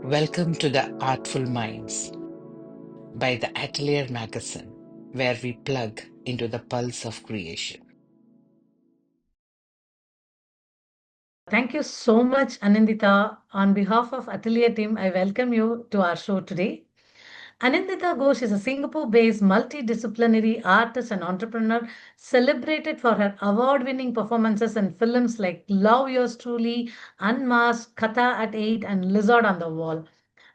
Welcome to the Artful Minds by the Atelier magazine, where we plug into the pulse of creation. Thank you so much, Anindita. On behalf of Atelier team, I welcome you to our show today. Anindita Ghosh is a Singapore-based multidisciplinary artist and entrepreneur celebrated for her award-winning performances in films like Love Yours Truly, Unmasked, Katha at 8, and Lizard on the Wall.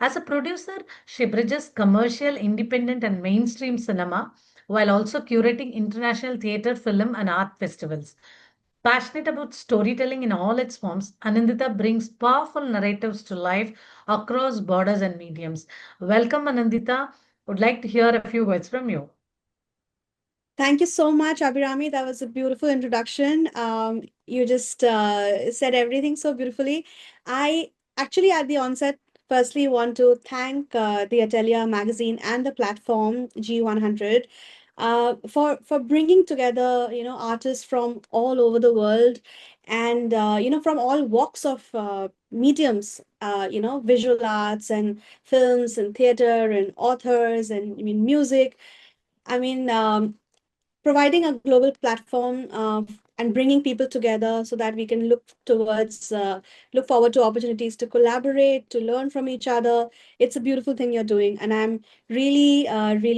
As a producer, she bridges commercial, independent, and mainstream cinema while also curating international theatre, film, and art festivals. Passionate about storytelling in all its forms, Anindita brings powerful narratives to life across borders and mediums. Welcome, Anindita. Would like to hear a few words from you. Thank you so much, Abirami. That was a beautiful introduction. You just said everything so beautifully. I actually, at the onset, firstly want to thank the Atelier magazine and the platform G100 for bringing together artists from all over the world and from all walks of mediums. Visual arts and films and theater and authors and music. I mean. Providing a global platform and bringing people together so that we can look forward to opportunities to collaborate, to learn from each other. It's a beautiful thing you're doing, and I'm really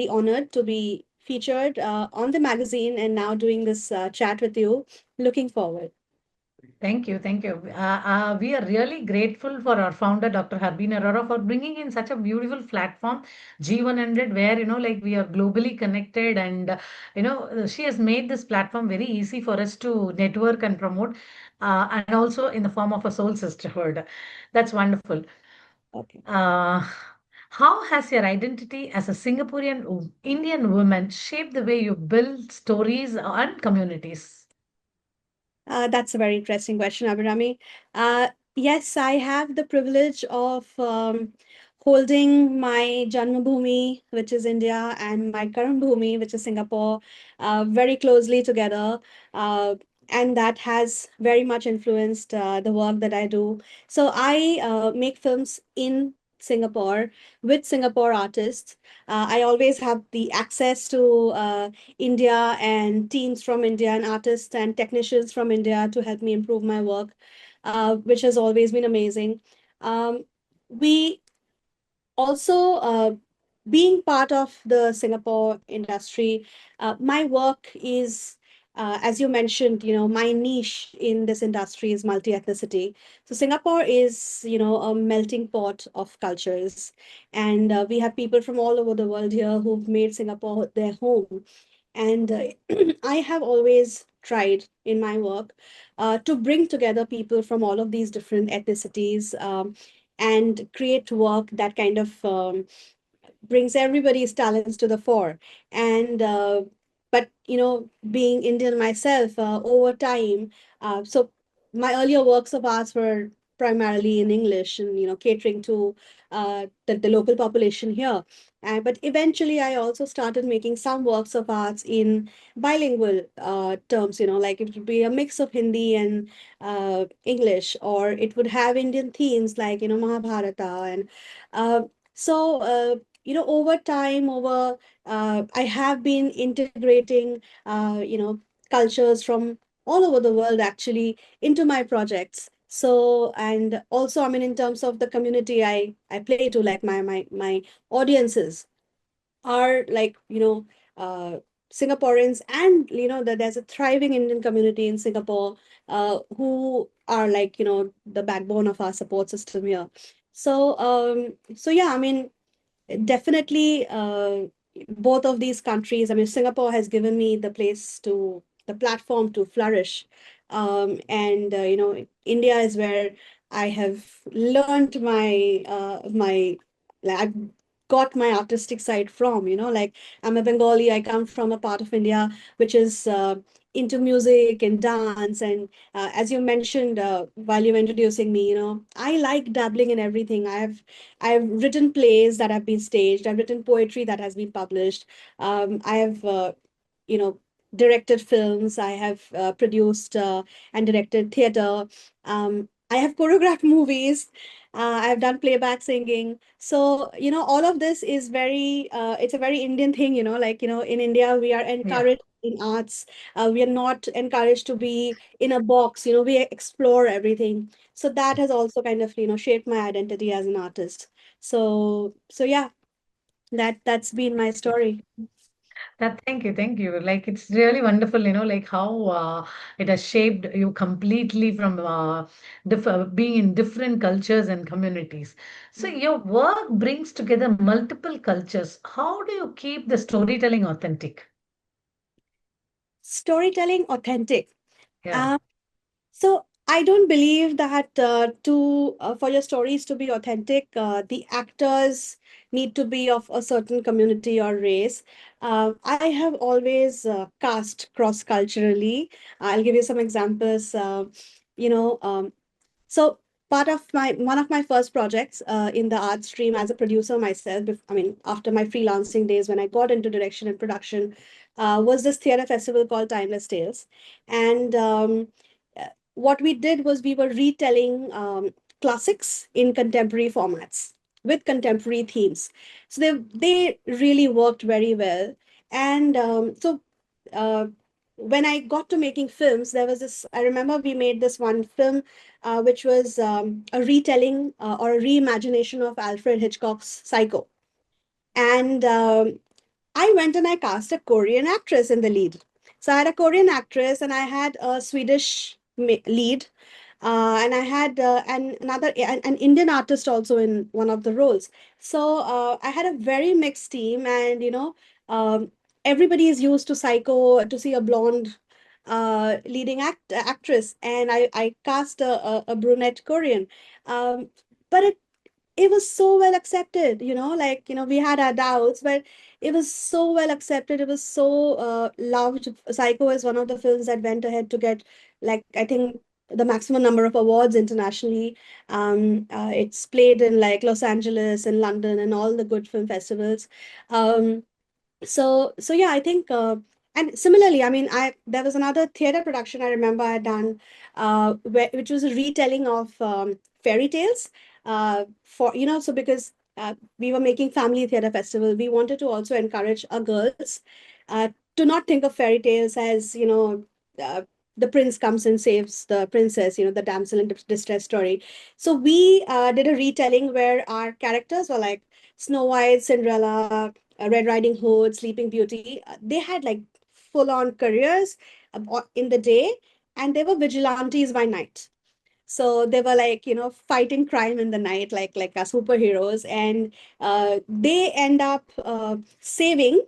honored to be featured on the magazine and now doing this chat with you. Looking forward. Thank you, thank you. We are really grateful for our founder, Dr. Harbin Arora, for bringing in such a beautiful platform, G100, where like we are globally connected, and she has made this platform very easy for us to network and promote, and also in the form of a soul sisterhood. That's wonderful. Okay. Uh, how has your identity as a Singaporean Indian woman shaped the way you build stories and communities? That's a very interesting question, Abhirami. Yes, I have the privilege of holding my Janmabhoomi, which is India, and my Karambhoomi, which is Singapore, very closely together. Uh, and that has very much influenced the work that I do. So I make films in Singapore with Singapore artists. I always have the access to India and teams from India and artists and technicians from India to help me improve my work, which has always been amazing. We also, being part of the Singapore industry, my work is, as you mentioned, my niche in this industry is multi-ethnicity. So Singapore is, a melting pot of cultures, and we have people from all over the world here who've made Singapore their home. And I have always tried in my work to bring together people from all of these different ethnicities and create work that kind of brings everybody's talents to the fore. And but being Indian myself, over time, so my earlier works of arts were primarily in English and catering to the local population here. But eventually, I also started making some works of arts in bilingual terms. Like it would be a mix of Hindi and English, or it would have Indian themes like Mahabharata and. Uh, over time, I have been integrating, cultures from all over the world actually into my projects. So, and also, I mean, in terms of the community I play to, like my audiences are like, Singaporeans, and that there's a thriving Indian community in Singapore who are like, the backbone of our support system here. So yeah, I mean, definitely, both of these countries. I mean, Singapore has given me the platform to flourish, and India is where I have learned like, I've got my artistic side from. Like I'm a Bengali. I come from a part of India which is into music and dance, and as you mentioned while you were introducing me, I like dabbling in everything. I've written plays that have been staged. I've written poetry that has been published. I have, you know, directed films. I have produced and directed theater. I have choreographed movies. I've done playback singing. So, all of this is it's a very Indian thing, like, in India, we are Yeah. encouraged in arts. We are not encouraged to be in a box, we explore everything. So that has also kind of, shaped my identity as an artist. So yeah, that's been my story. Thank you, thank you. Like it's really wonderful, like how it has shaped you completely from being in different cultures and communities. So your work brings together multiple cultures. How do you keep the storytelling authentic? Storytelling authentic. Yeah. Um, So I don't believe that to for your stories to be authentic, the actors need to be of a certain community or race. I have always cast cross-culturally. I'll give you some examples. You know, so part of my one of my first projects in the art stream as a producer myself, I mean, after my freelancing days when I got into direction and production, was this theater festival called Timeless Tales. And what we did was we were retelling classics in contemporary formats with contemporary themes. So they really worked very well. And uh, when I got to making films, there was this, I remember we made this one film which was a retelling or a reimagination of Alfred Hitchcock's Psycho. And I went and I cast a Korean actress in the lead. So I had a Korean actress and I had a Swedish lead, and I had an Indian artist also in one of the roles. So I had a very mixed team, and um, everybody is used to Psycho to see a blonde leading actress, and I cast a brunette Korean. Um, but it was so well accepted, like, we had our doubts, but it was so well accepted. It was so loved. Psycho is one of the films that went ahead to get, like, I think the maximum number of awards internationally. It's played in like Los Angeles and London and all the good film festivals. Um, so yeah, I think and similarly, I mean, I there was another theater production I remember I had done, which was a retelling of fairy tales, for so because we were making family theater festival, we wanted to also encourage our girls uh, to not think of fairy tales as the prince comes and saves the princess, the damsel in distress story. So we did a retelling where our characters were like Snow White, Cinderella, Red Riding Hood, Sleeping Beauty. They had like full on careers in the day, and they were vigilantes by night. So they were like, fighting crime in the night, like our superheroes, and they end up saving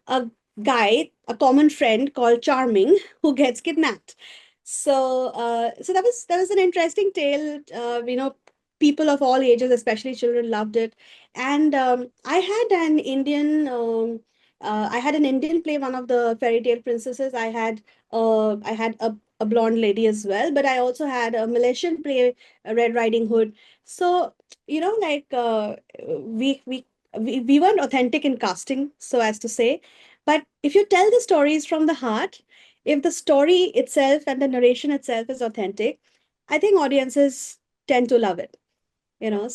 a guy, a common friend called Charming, who gets kidnapped. So that was an interesting tale. People of all ages, especially children, loved it. And I had an Indian play, one of the fairy tale princesses. I had a blonde lady as well, but I also had a Malaysian play, Red Riding Hood. So, like we weren't authentic in casting, so as to say. But if you tell the stories from the heart, if the story itself and the narration itself is authentic, I think audiences tend to love it. Yeah.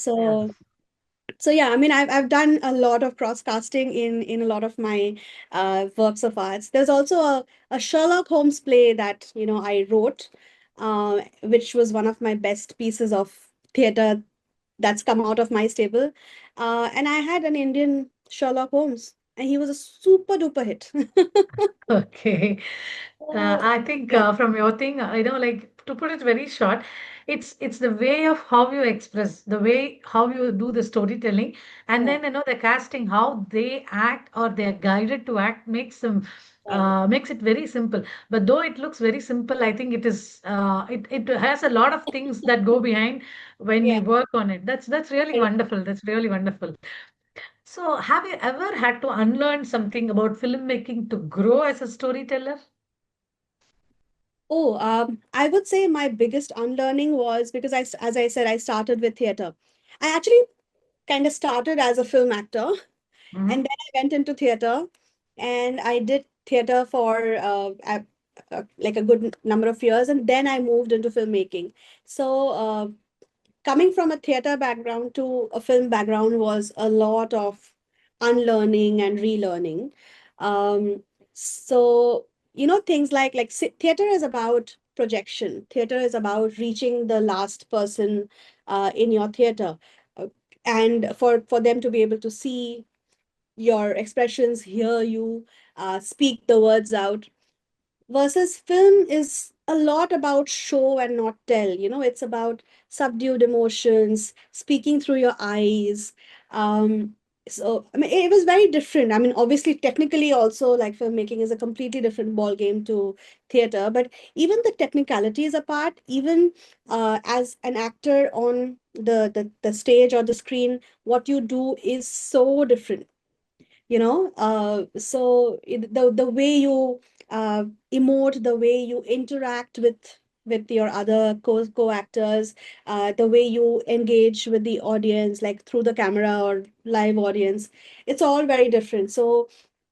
So yeah, I mean, I've done a lot of cross casting in a lot of my works of arts. There's also a Sherlock Holmes play that I wrote, which was one of my best pieces of theater that's come out of my stable. And I had an Indian Sherlock Holmes, and he was a super duper hit. Okay. So, I think yeah, from your thing, like to put it very short, it's the way of how you express, the way how you do the storytelling, and yeah, then the casting, how they act or they're guided to act yeah, makes it very simple. But though it looks very simple, I think it has a lot of things that go behind when we yeah. work on it. That's really wonderful. That's really wonderful. So, have you ever had to unlearn something about filmmaking to grow as a storyteller? Oh, I would say my biggest unlearning was because as I said, I started with theater. I actually kind of started as a film actor, and Mhm. then I went into theater, and I did theater for like a good number of years, and then I moved into filmmaking. So coming from a theater background to a film background was a lot of unlearning and relearning. Um, so things like theater is about projection. Theater is about reaching the last person in your theater, uh, and for them to be able to see your expressions, hear you, speak the words out, versus film is a lot about show and not tell. It's about subdued emotions, speaking through your eyes. So I mean, it was very different. I mean, obviously technically also, like, filmmaking is a completely different ball game to theater, but even the technicalities apart, even as an actor on the stage or the screen, what you do is so different. So the way you uh, emote, the way you interact with your other co-actors, the way you engage with the audience, like through the camera or live audience, it's all very different. So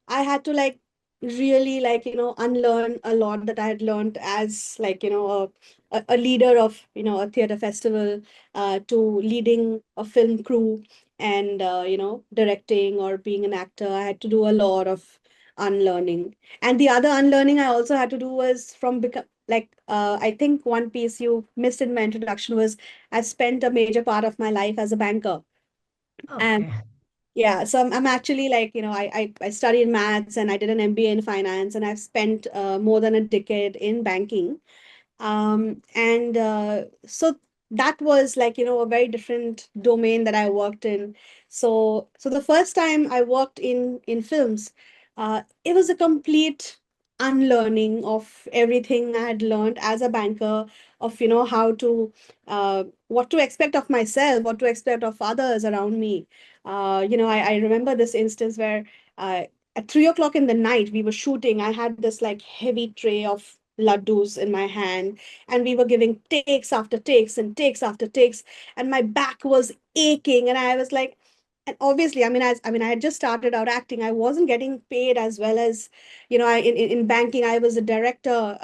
I had to, like, really, like, unlearn a lot that I had learned as, like, a leader of, a theater festival, to leading a film crew, and directing or being an actor. I had to do a lot of unlearning. And the other unlearning I also had to do was from like, I think one piece you missed in my introduction was I spent a major part of my life as a banker. And Okay. yeah, so I'm actually, like, I studied maths and I did an MBA in finance, and I've spent more than a decade in banking. And so that was, like, a very different domain that I worked in. So the first time I worked in films, it was a complete unlearning of everything I had learned as a banker, of how to what to expect of myself, what to expect of others around me. I remember this instance where at 3 o'clock in the night we were shooting. I had this, like, heavy tray of laddus in my hand, and we were giving takes after takes and takes after takes, and my back was aching, and I was like, and obviously, I had just started out acting. I wasn't getting paid as well as, in banking. I was a director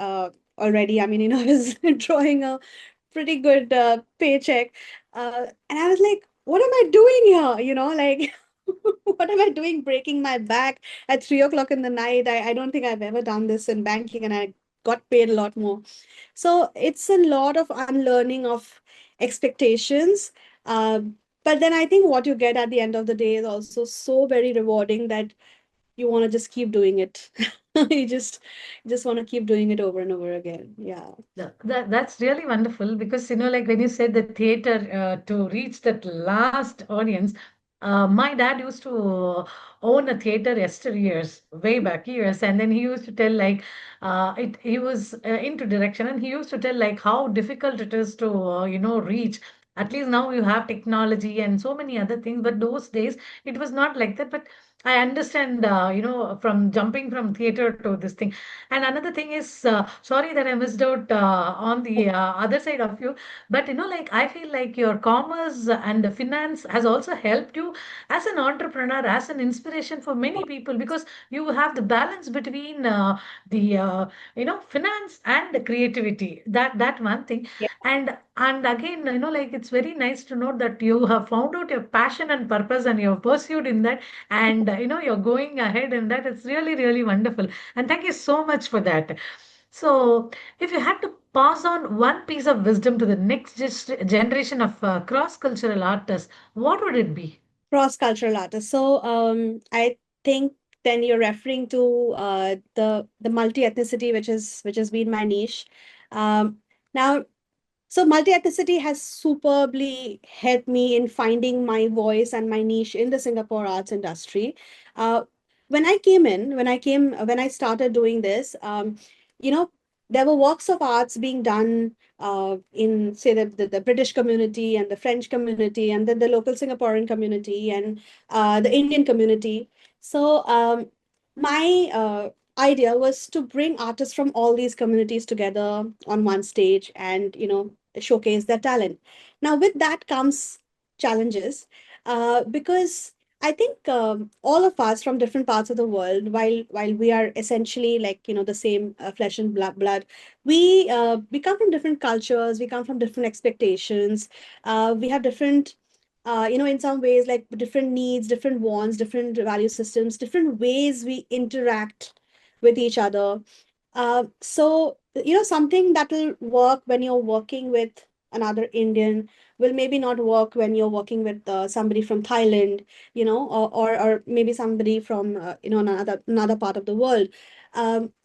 already. I was drawing a pretty good paycheck, and I was like, what am I doing here, like, what am I doing breaking my back at 3 o'clock in the night? I don't think I've ever done this in banking, and I got paid a lot more. So it's a lot of unlearning of expectations. Uh, but then I think what you get at the end of the day is also so very rewarding that you want to just keep doing it. You just want to keep doing it over and over again. Yeah. That's really wonderful because like when you said the theater to reach that last audience, my dad used to own a theater yesteryears, way back years, and then he used to tell like he was into direction, and he used to tell like how difficult it is to reach. At least now you have technology and so many other things, but those days it was not like that. But I understand, from jumping from theater to this thing. And another thing is, sorry that I missed out on the other side of you, but like I feel like your commerce and the finance has also helped you as an entrepreneur, as an inspiration for many people because you have the balance between the finance and the creativity. That one thing, Yeah. and again, like it's very nice to know that you have found out your passion and purpose and you have pursued in that, and you're going ahead in that. It's really really wonderful. And thank you so much for that. So, if you had to pass on one piece of wisdom to the next generation of cross-cultural artists, what would it be? Cross-cultural artists. So I think then you're referring to the multi-ethnicity, which has been my niche. Now, so multi-ethnicity has superbly helped me in finding my voice and my niche in the Singapore arts industry. Uh, when I started doing this, you know, there were works of arts being done in, say, the British community and the French community, and then the local Singaporean community, and the Indian community. So my idea was to bring artists from all these communities together on one stage and showcase their talent. Now with that comes challenges, because I think all of us from different parts of the world, while we are essentially like the same flesh and blood, we come from different cultures, we come from different expectations, we have different, in some ways like different needs, different wants, different value systems, different ways we interact with each other. So, something that will work when you're working with another Indian will maybe not work when you're working with somebody from Thailand, or maybe somebody from, another part of the world.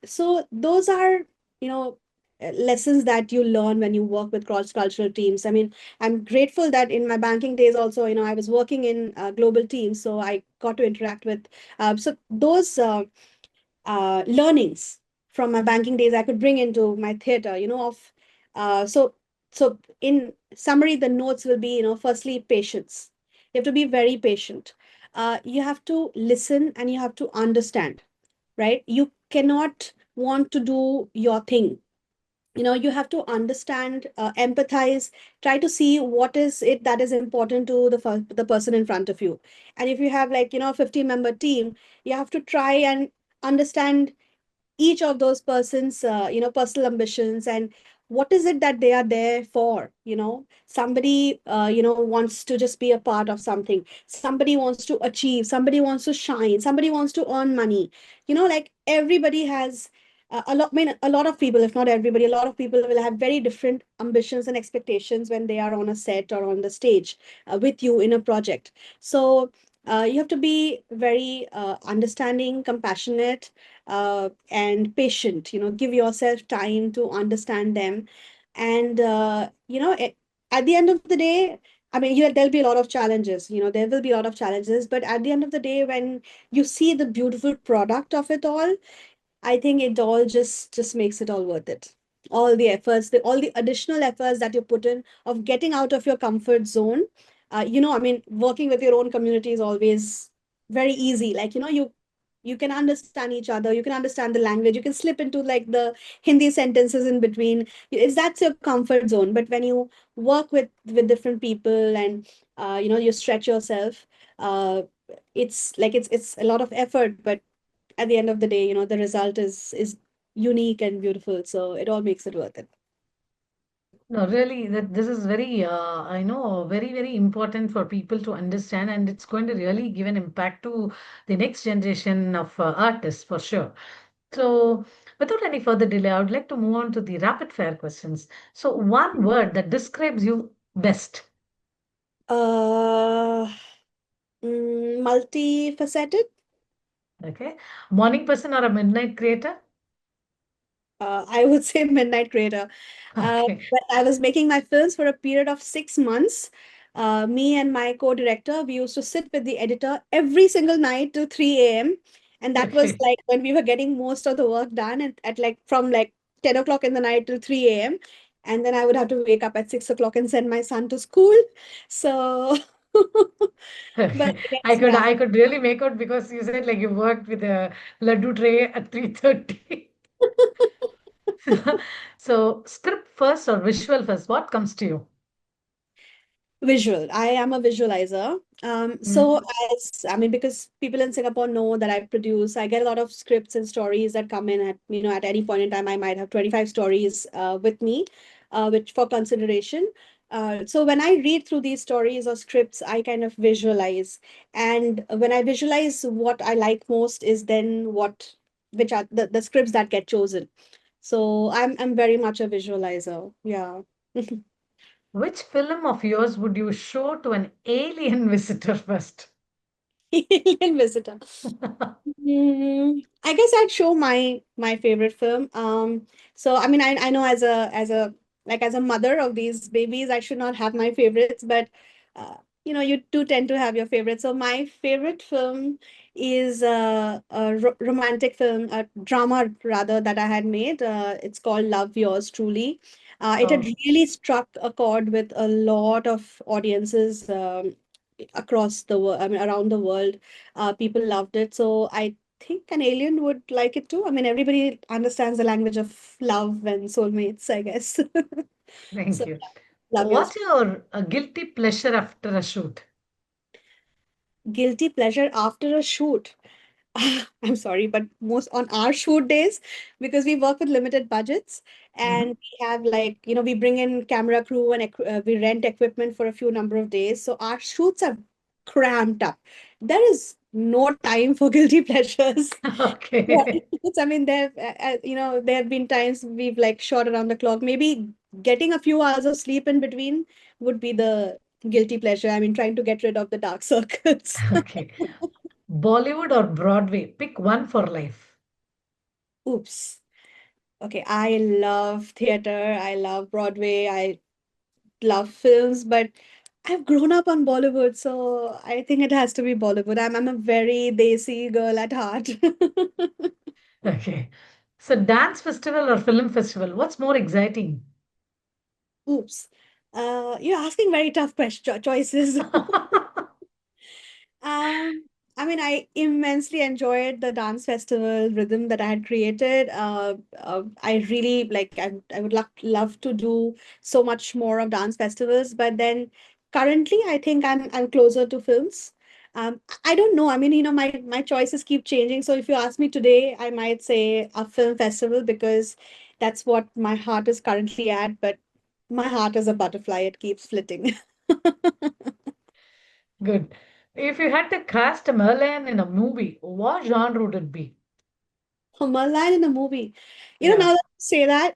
So those are, you know, lessons that you learn when you work with cross-cultural teams. I mean, I'm grateful that in my banking days also, I was working in global teams, so I got to interact with, so those learnings from my banking days I could bring into my theater, of so in summary, the notes will be, firstly, patience. You have to be very patient. You have to listen and you have to understand, right? You cannot want to do your thing. You have to understand, empathize, try to see what is it that is important to the person in front of you. And if you have like, a 50-member team, you have to try and understand each of those persons personal ambitions, and what is it that they are there for. Somebody wants to just be a part of something, somebody wants to achieve, somebody wants to shine, somebody wants to earn money. Like everybody has a lot, I mean, a lot of people, if not everybody, a lot of people will have very different ambitions and expectations when they are on a set or on the stage with you in a project. So you have to be very understanding, compassionate, and patient. Give yourself time to understand them. And at the end of the day, I mean, there'll be a lot of challenges. There will be a lot of challenges, but at the end of the day, when you see the beautiful product of it all, I think it all just makes it all worth it. All the efforts, all the additional efforts that you put in of getting out of your comfort zone. I mean, working with your own community is always very easy. Like, you can understand each other, you can understand the language, you can slip into like the Hindi sentences in between. That's your comfort zone. But when you work with different people, and you stretch yourself, uh, it's like it's a lot of effort, but at the end of the day, the result is unique and beautiful. So it all makes it worth it. No, really, that this is very, I know, very, very important for people to understand, and it's going to really give an impact to the next generation of artists for sure. So, without any further delay, I would like to move on to the rapid fire questions. So, one word that describes you best. Uh, Multifaceted. Okay. Morning person or a midnight creator? I would say Midnight Creator. Okay. But I was making my films for a period of 6 months. Me and my co-director, we used to sit with the editor every single night till 3 a.m. And that was Okay. like when we were getting most of the work done at like from like 10 o'clock in the night till 3 a.m. And then I would have to wake up at 6 o'clock and send my son to school. So, but Okay. yes, yeah. I could really make out because you said like you worked with a laddu tray at 3:30. So, script first or visual first? What comes to you? Visual. I am a visualizer. So Mhm. as I mean, because people in Singapore know that I produce, I get a lot of scripts and stories that come in at, at any point in time. I might have 25 stories with me, which for consideration. So when I read through these stories or scripts, I kind of visualize. And when I visualize, what I like most is then which are the scripts that get chosen. So I'm very much a visualizer. Yeah. Which film of yours would you show to an alien visitor first? Alien Visitor. I guess I'd show my favorite film. So I mean, I know as a mother of these babies, I should not have my favorites, but uh, you do tend to have your favorites. So my favorite film is a romantic film, a drama rather, that I had made. It's called Love Yours Truly. It had Oh, really struck a chord with a lot of audiences across the world. I mean, around the world, people loved it. So I think an alien would like it too. I mean, everybody understands the language of love and soulmates, I guess. thank So you. love yours. What's your guilty pleasure after a shoot? Guilty pleasure after a shoot. I'm sorry, but most on our shoot days, because we work with limited budgets Mhm. and we have like, we bring in camera crew and we rent equipment for a few number of days. So our shoots are cramped up. There is no time for guilty pleasures. Yeah, Okay. I mean, there have been times we've like shot around the clock. Maybe getting a few hours of sleep in between would be the guilty pleasure. I mean, trying to get rid of the dark circles. Okay. Bollywood or Broadway? Pick one for life. Oops. Okay, I love theater. I love Broadway. I love films, but I've grown up on Bollywood, so I think it has to be Bollywood. I'm a very desi girl at heart. Okay. So dance festival or film festival? What's more exciting? Oops. You're asking very tough choices. Um, I mean, I immensely enjoyed the dance festival rhythm that I had created. I really like. I would love to do so much more of dance festivals, but then currently, I think I'm closer to films. I don't know. I mean, my choices keep changing. So if you ask me today, I might say a film festival because that's what my heart is currently at. But my heart is a butterfly; it keeps flitting. Good. If you had to cast a Merlin in a movie, what genre would it be? A Merlion in a movie. Yeah. Now that you say that,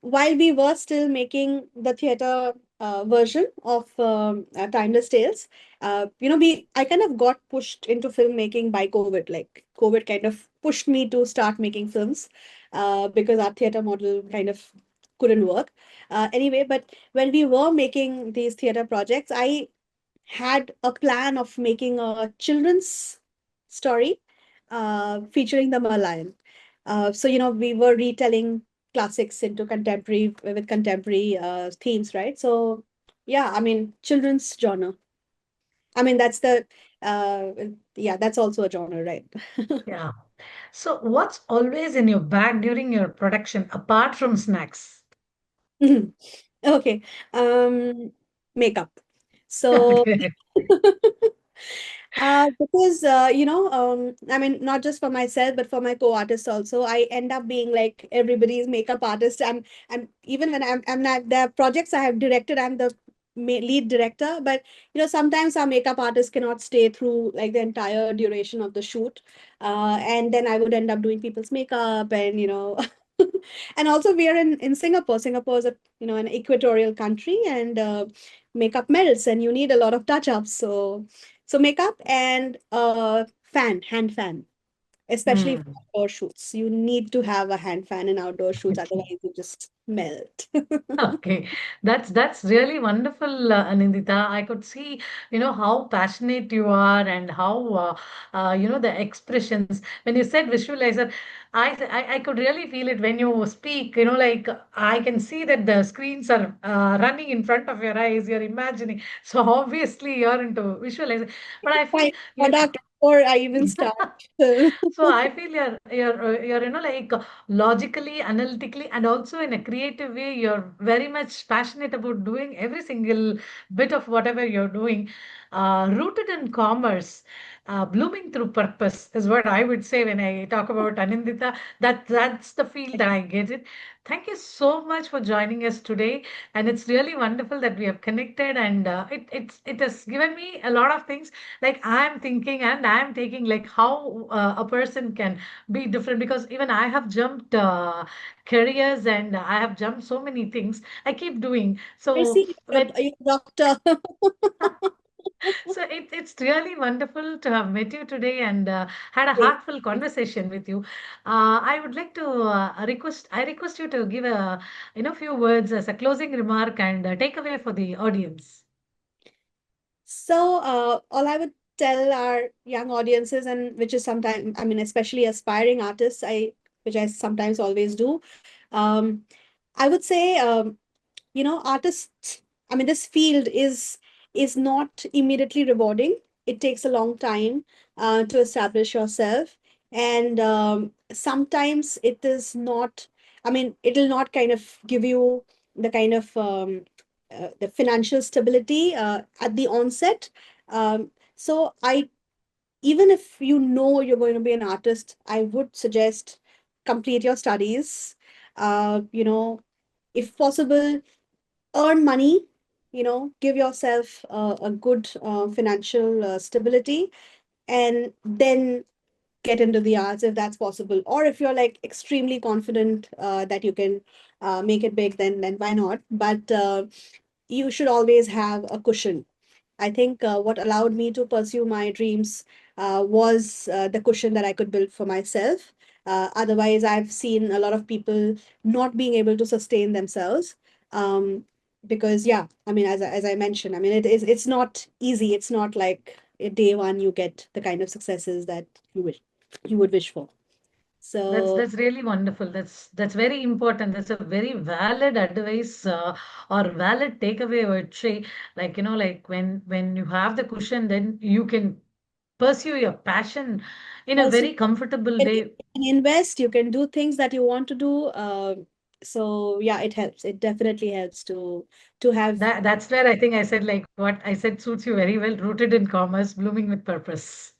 while we were still making the theater version of Timeless Tales, I kind of got pushed into filmmaking by COVID. Like COVID kind of pushed me to start making films because our theater model kind of couldn't work. Anyway, but when we were making these theater projects, I had a plan of making a children's story featuring the Merlion. So we were retelling classics into contemporary with contemporary themes, right? So, yeah, I mean, children's genre. I mean, uh, that's also a genre, right? Yeah. So what's always in your bag during your production apart from snacks? Okay. Um, Makeup. So, Okay. because I mean, not just for myself, but for my co-artists also, I end up being like everybody's makeup artist. I'm even when I'm not the projects I have directed, I'm the lead director. But sometimes our makeup artist cannot stay through like the entire duration of the shoot, and then I would end up doing people's makeup, and and also we are in Singapore. Singapore is an equatorial country, and makeup melts, and you need a lot of touch-ups. So makeup and hand fan, especially for Hmm. outdoor shoots. You need to have a hand fan in outdoor shoots, otherwise you just melt. Okay, that's really wonderful, Anindita. I could see, how passionate you are and how, the expressions. When you said visualizer, I could really feel it when you speak. Like I can see that the screens are running in front of your eyes. You're imagining. So obviously you're into visualizing. But I feel My you. product before I even start. So I feel you're like logically, analytically, and also in a creative way. You're very much passionate about doing every single bit of whatever you're doing, rooted in commerce. Blooming through purpose is what I would say when I talk about Anindita. That's the feel that I get it. Thank you so much for joining us today, and it's really wonderful that we have connected. And it has given me a lot of things like I'm thinking and I'm taking like how a person can be different because even I have jumped careers and I have jumped so many things I keep doing. I So see when you're a doctor. so it's really wonderful to have met you today and had a Great. heartful conversation with you. I would like to request you to give a few words as a closing remark and takeaway for the audience. So, all I would tell our young audiences, and which is sometimes, I mean, especially aspiring artists, which I sometimes always do, um, I would say, artists, I mean, this field is not immediately rewarding. It takes a long time to establish yourself, and sometimes it is not. I mean, it'll not kind of give you the kind of the financial stability at the onset. So I even if you know you're going to be an artist, I would suggest complete your studies. You know, if possible, earn money, you know, give yourself a good financial stability, and then get into the arts if that's possible. Or if you're like extremely confident that you can make it big, then why not? But you should always have a cushion. I think what allowed me to pursue my dreams was the cushion that I could build for myself. Otherwise, I've seen a lot of people not being able to sustain themselves. Because yeah, I mean, as I mentioned, I mean, it's not easy. It's not like day one you get the kind of successes that you would wish for. So That's really wonderful. That's very important. That's a very valid advice or valid takeaway, I would say. Like, like when you have the cushion, then you can pursue your passion in a yes, very comfortable you way. can invest, you can do things that you want to do. So yeah, it helps. It definitely helps to have. That's where I think I said like what I said suits you very well, rooted in commerce, blooming with purpose.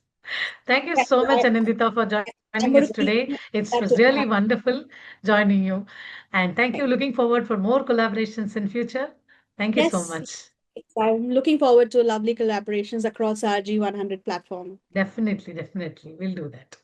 Thank you Yeah, so so much, Anindita, for joining us I'm going to today. leave It was that to really the wonderful joining you. And thank you. architect. Looking forward for more collaborations in future. Thank you so Yes, much. yes, I'm looking forward to lovely collaborations across our G100 platform. Definitely, definitely. We'll do that.